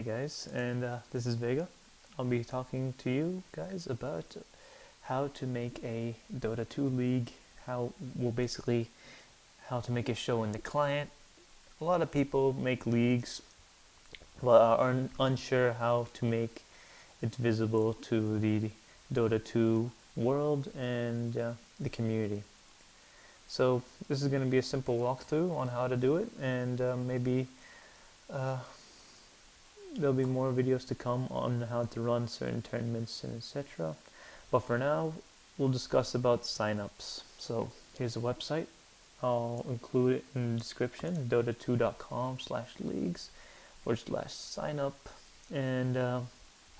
Hey guys, and this is Vega. I'll be talking to you guys about how to make a Dota 2 league, basically how to make a show in the client. A lot of people make leagues but are unsure how to make it visible to the Dota 2 world and the community. So this is going to be a simple walkthrough on how to do it, and maybe uh, there'll be more videos to come on how to run certain tournaments and etc. But for now, we'll discuss about signups. So here's the website. I'll include it in the description, dota2.com/leagues/signup, and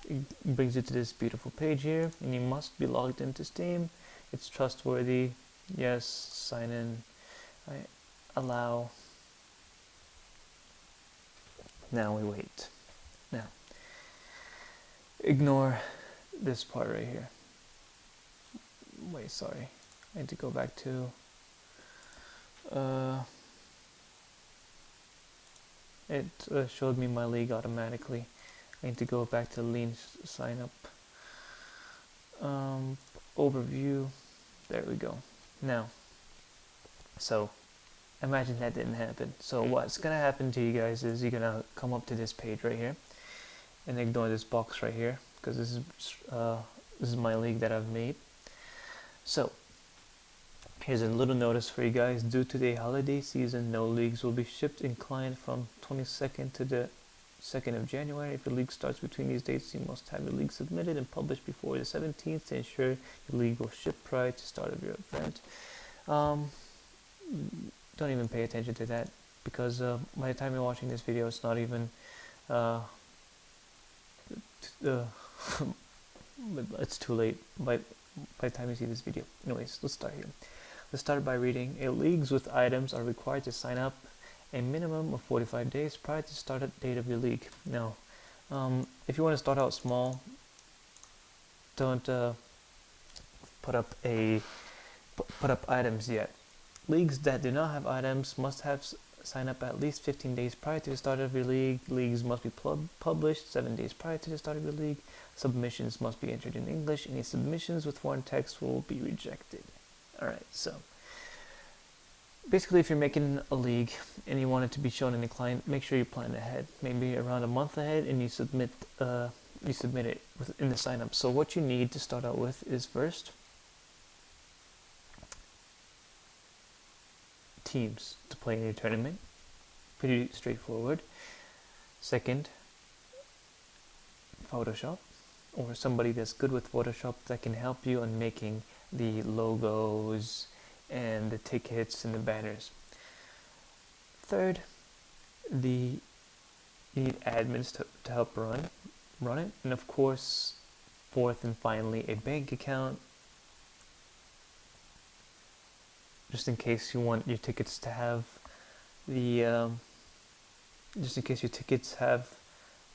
it brings you to this beautiful page here. And you must be logged into Steam. It's trustworthy. Yes, sign in. I allow. Now we wait. Now, ignore this part right here. Wait, sorry. I need to go back to it showed me my league automatically. I need to go back to lean sign up. Overview. There we go. Now, so imagine that didn't happen. So what's gonna happen to you guys is you're gonna come up to this page right here and ignore this box right here because this is my league that I've made. So here's a little notice for you guys. Due to the holiday season, no leagues will be shipped in client from 22nd to the 2nd of January. If your league starts between these dates, you must have your league submitted and published before the 17th to ensure your league will ship prior to start of your event. Don't even pay attention to that because by the time you're watching this video, it's not even it's too late by the time you see this video. Anyways, let's start here. Let's start by reading. Leagues with items are required to sign up a minimum of 45 days prior to start date of your league. Now, if you want to start out small, don't put up items yet. Leagues that do not have items must have sign up at least 15 days prior to the start of your league. Leagues must be published 7 days prior to the start of your league. Submissions must be entered in English. Any submissions with foreign text will be rejected. Alright, so basically if you're making a league and you want it to be shown in the client, make sure you plan ahead, maybe around a month ahead, and you submit it in the sign up. So what you need to start out with is first teams to play in your tournament. Pretty straightforward. Second, Photoshop, or somebody that's good with Photoshop that can help you on making the logos and the tickets and the banners. Third, you need admins to help run it, and of course, fourth and finally, a bank account, just in case you want your tickets to have just in case your tickets have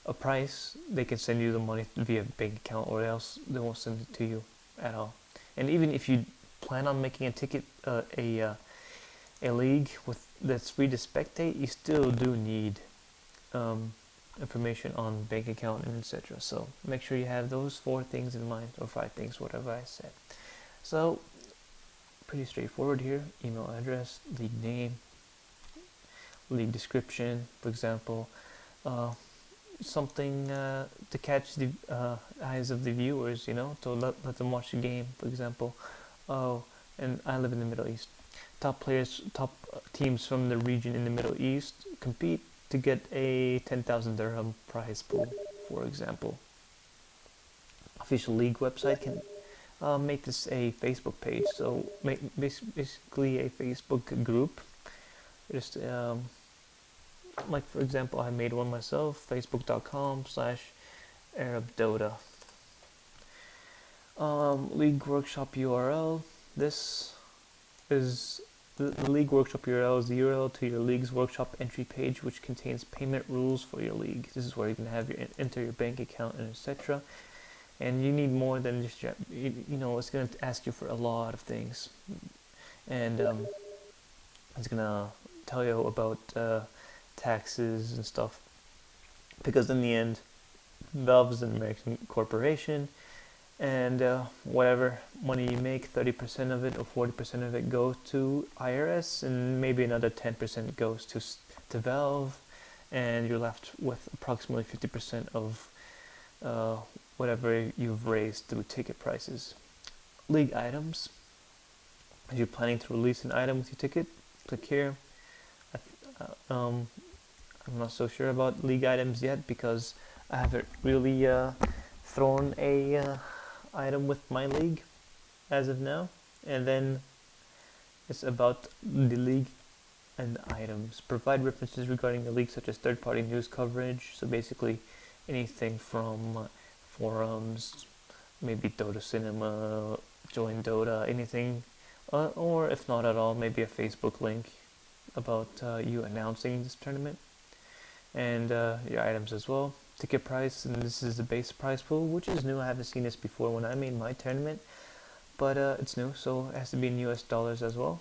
a price, they can send you the money via bank account, or else they won't send it to you at all. And even if you plan on making a ticket a league that's free to spectate, you still do need information on bank account and etc. So make sure you have those 4 things in mind, or 5 things, whatever I said. So pretty straightforward here. Email address, league name, league description, for example, something to catch the eyes of the viewers, to let them watch the game, for example. Oh, and I live in the Middle East. Top teams from the region in the Middle East compete to get a 10,000 dirham prize pool, for example. Official league website can make this a Facebook page, so basically a Facebook group. Just like for example, I made one myself, facebook.com/ArabDota. League Workshop URL. This is the League Workshop URL is the URL to your League's Workshop entry page, which contains payment rules for your league. This is where you can have enter your bank account and etc. And you need more than just it's going to ask you for a lot of things, and it's going to tell you about taxes and stuff. because in the end, Valve is an American corporation, and whatever money you make, 30% of it or 40% of it goes to IRS, and maybe another 10% goes to Valve, and you're left with approximately 50% of whatever you've raised through ticket prices. League items. If you're planning to release an item with your ticket, click here. I'm not so sure about league items yet because I haven't really thrown a item with my league as of now. And then it's about the league and items. Provide references regarding the league, such as third-party news coverage. So basically anything from forums, maybe Dota Cinema, join Dota, anything, or if not at all, maybe a Facebook link about you announcing this tournament, and your items as well. Ticket price, and this is the base price pool, which is new. I haven't seen this before when I made my tournament, but it's new, so it has to be in US dollars as well.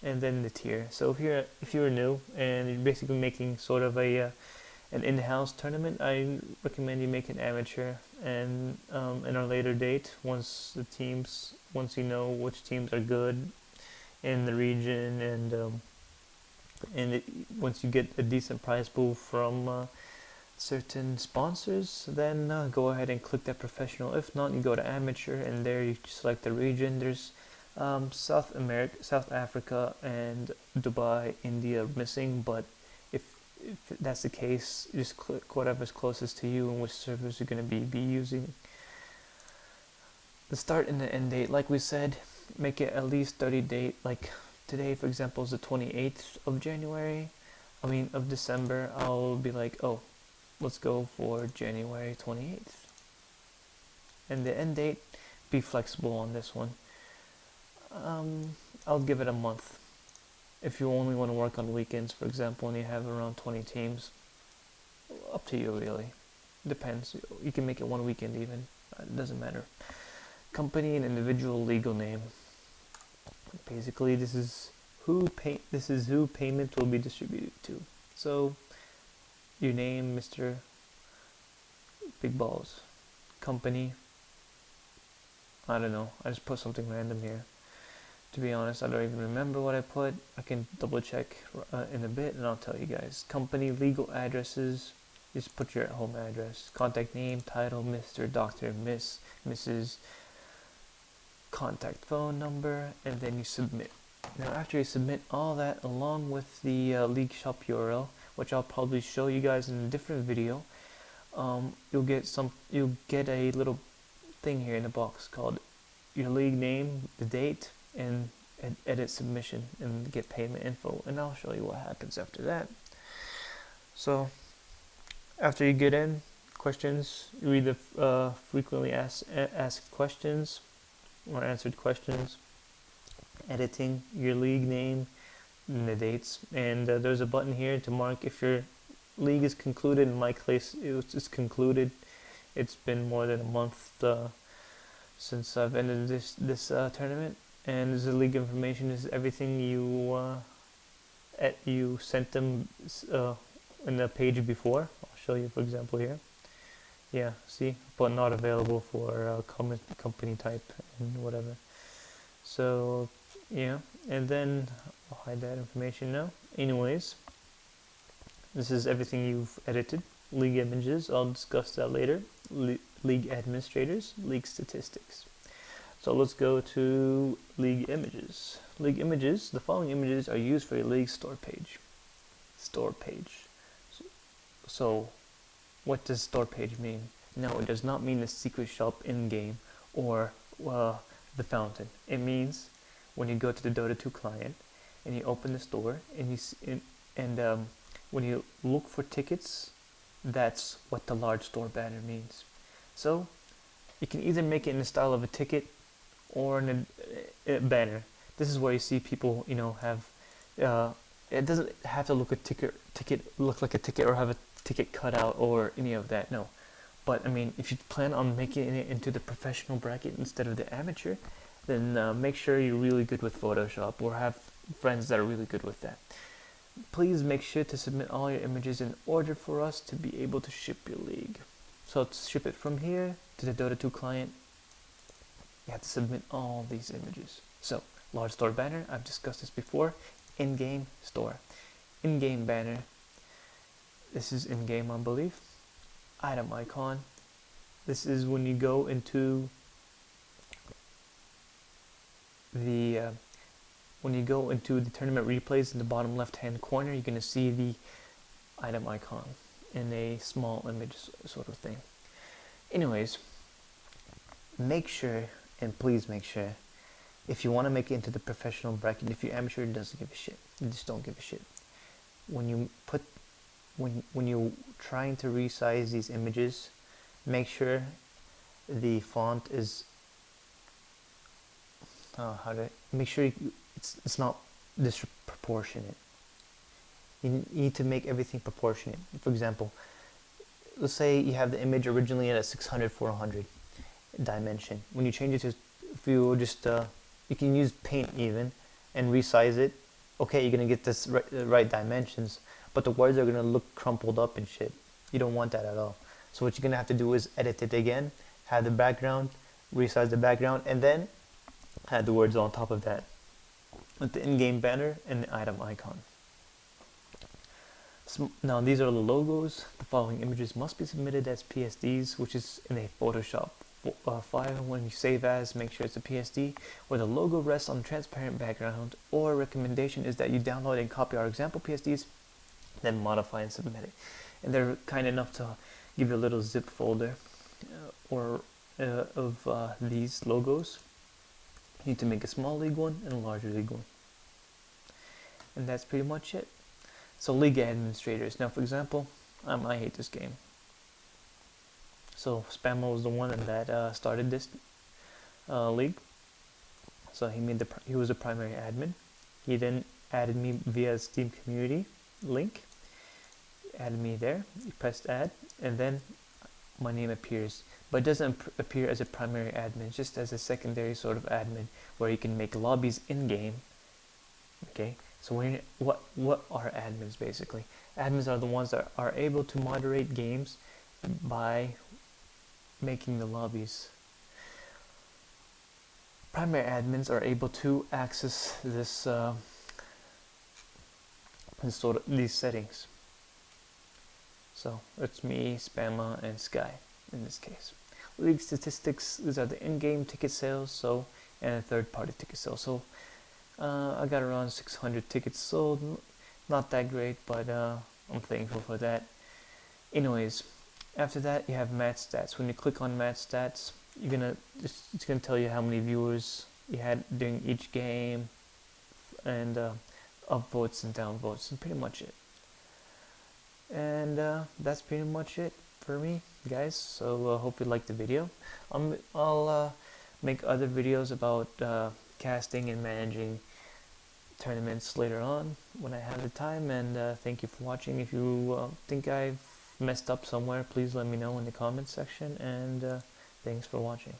And then the tier. So if you're new and you're basically making sort of an in-house tournament, I recommend you make an amateur, and in a later date, once you know which teams are good in the region, and once you get a decent prize pool from certain sponsors, then go ahead and click that professional. If not, you go to amateur, and there you select the region. There's South Africa, and Dubai, India missing, but if that's the case, just click whatever's closest to you and which servers you're going to be using. The start and the end date, like we said, make it at least 30 date. Like today, for example, is the 28th of December. I'll be like, oh, let's go for January 28th. And the end date, be flexible on this one. I'll give it a month. If you only want to work on weekends, for example, and you have around 20 teams, up to you really. Depends. You can make it one weekend even. It doesn't matter. Company and individual legal name. Basically, this is who payment will be distributed to. So, your name, Mr. Big Balls. Company. I don't know. I just put something random here. To be honest, I don't even remember what I put. I can double check in a bit and I'll tell you guys. Company, legal addresses, just put your home address. Contact name, title, Mr., Dr., Miss, Mrs., contact phone number, and then you submit. Now after you submit all that along with the league shop URL, which I'll probably show you guys in a different video, you'll get a little thing here in the box called your league name, the date, and edit submission, and get payment info, and I'll show you what happens after that. So after you get in, questions, you read the frequently asked questions or answered questions, editing your league name and the dates, and there's a button here to mark if your league is concluded. In my case, it's concluded. It's been more than a month since I've ended this tournament. And the league information is everything you sent them in the page before. I'll show you, for example, here. Yeah, see, but not available for company type and whatever. So yeah, and then I'll hide that information now. Anyways, this is everything you've edited. League images, I'll discuss that later. League administrators, league statistics. So let's go to league images. League images, the following images are used for a league store page. Store page. So what does store page mean? No, it does not mean the secret shop in-game or the fountain. It means when you go to the Dota 2 client and you open the store and when you look for tickets, that's what the large store banner means. So you can either make it in the style of a ticket or in a banner. This is where you see people, have. It doesn't have to look look like a ticket or have a ticket cutout or any of that. No, but I mean, if you plan on making it into the professional bracket instead of the amateur, then make sure you're really good with Photoshop or have friends that are really good with that. Please make sure to submit all your images in order for us to be able to ship your league. So to ship it from here to the Dota 2 client, you have to submit all these images. So large store banner, I've discussed this before. In-game store, in-game banner, this is in-game I believe. Item icon, this is when you go into the tournament replays in the bottom left hand corner, you're going to see the item icon in a small image sort of thing. Anyways, make sure, and please make sure, if you want to make it into the professional bracket, if you're amateur, it doesn't give a shit. You just don't give a shit. When you're trying to resize these images, make sure the font is make sure it's not disproportionate. You need to make everything proportionate. For example, let's say you have the image originally at a 600/400 dimension. When you change it to, if you just you can use paint even and resize it. Okay, you're gonna get this right dimensions, but the words are gonna look crumpled up and shit. You don't want that at all. So what you're gonna have to do is edit it again, have the background, resize the background, and then add the words on top of that with the in-game banner and the item icon. So now these are the logos. The following images must be submitted as PSDs, which is in a Photoshop file. When you save as, make sure it's a PSD where the logo rests on a transparent background, or recommendation is that you download and copy our example PSDs, then modify and submit it. And they're kind enough to give you a little zip folder of these logos. You need to make a small league one and a larger league one. And that's pretty much it. So league administrators. Now for example, I hate this game. So Spammo was the one that started this league. So he was a primary admin. He then added me via Steam community link. Added me there. You pressed add, and then my name appears. But it doesn't appear as a primary admin, just as a secondary sort of admin where you can make lobbies in game. Okay, so what are admins basically? Admins are the ones that are able to moderate games by making the lobbies. Primary admins are able to access this these settings. So it's me, Spamma, and Sky in this case. League statistics, these are the in-game ticket sales, and third-party ticket sales. So I got around 600 tickets sold. Not that great, but I'm thankful for that. Anyways, after that you have match stats. When you click on match stats, it's gonna tell you how many viewers you had during each game, and upvotes and downvotes, and pretty much it. And that's pretty much it for me, guys. So hope you liked the video. I'll make other videos about casting and managing tournaments later on when I have the time. And thank you for watching. If you think I've messed up somewhere, please let me know in the comments section. And thanks for watching.